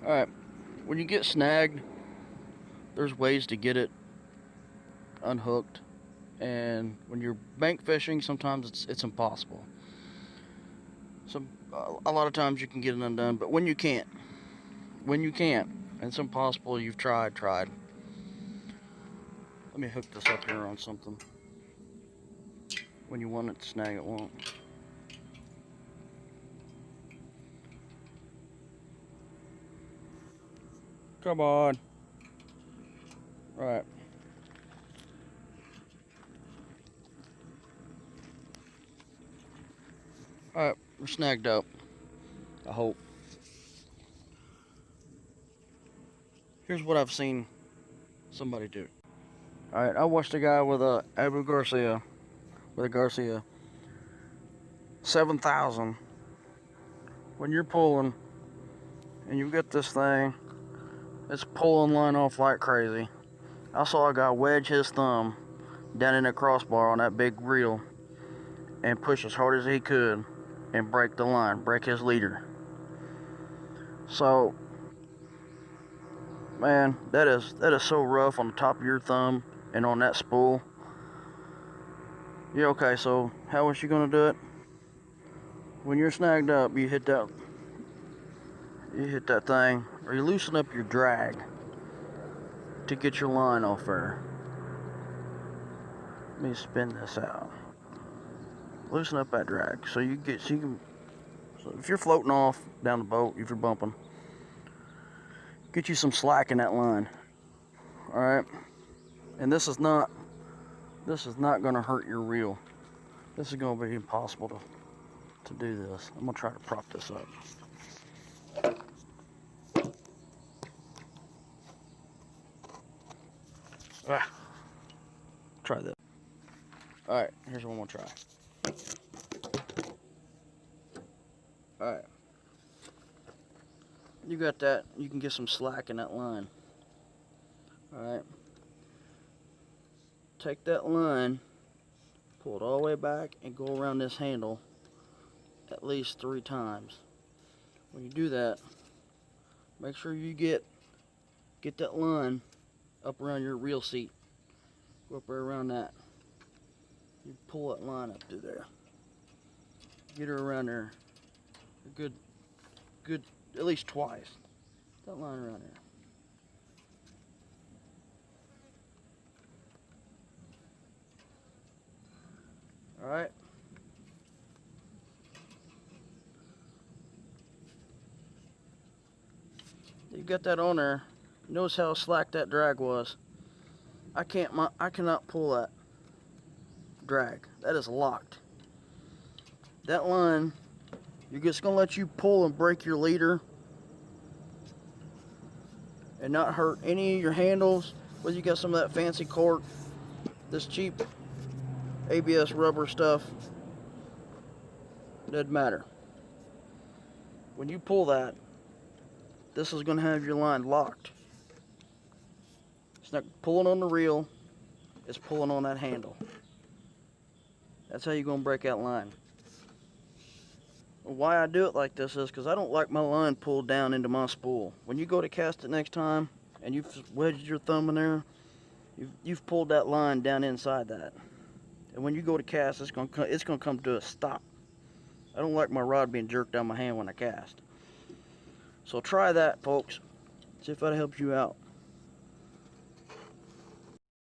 Alright, when you get snagged, there's ways to get it unhooked. And when you're bank fishing, sometimes it's impossible. So a lot of times you can get it undone, but when you can't, and it's impossible, you've tried. Let me hook this up here on something. When you want it to snag, it won't. Come on. Right. Alright, we're snagged up. I hope. Here's what I've seen somebody do. Alright, I watched a guy with a Garcia 7,000. When you're pulling and you get this thing, it's pulling line off like crazy. I saw a guy wedge his thumb down in the crossbar on that big reel and push as hard as he could and break the line, break his leader. So, man, that is so rough on the top of your thumb and on that spool. Yeah, okay, so how was she gonna do it? When you're snagged up, you hit that thing, or you loosen up your drag to get your line off there. Let me spin this out. Loosen up that drag so if you're floating off down the boat, if you're bumping, get you some slack in that line. All right, and this is not going to hurt your reel. This is going to be impossible to do this. I'm going to try to prop this up. Try this. All right, here's one more try. All right, you got that. You can get some slack in that line. All right, take that line, pull it all the way back, and go around this handle at least 3 times. When you do that, make sure you get that line up around your reel seat. Go up right around that. You pull that line up through there. Get her around there. Good, at least twice. That line around there. All right. You got that on there. Notice how slack that drag was. I cannot pull that drag. That is locked. That line, you're just gonna let you pull and break your leader and not hurt any of your handles. Whether you got some of that fancy cork, this cheap ABS rubber stuff, doesn't matter. When you pull that, this is gonna have your line locked. It's not pulling on the reel, it's pulling on that handle. That's how you're gonna break that line. Why I do it like this is because I don't like my line pulled down into my spool. When you go to cast it next time and you've wedged your thumb in there, you've pulled that line down inside that. And when you go to cast, it's gonna come to a stop. I don't like my rod being jerked down my hand when I cast. So try that, folks. See if that helps you out.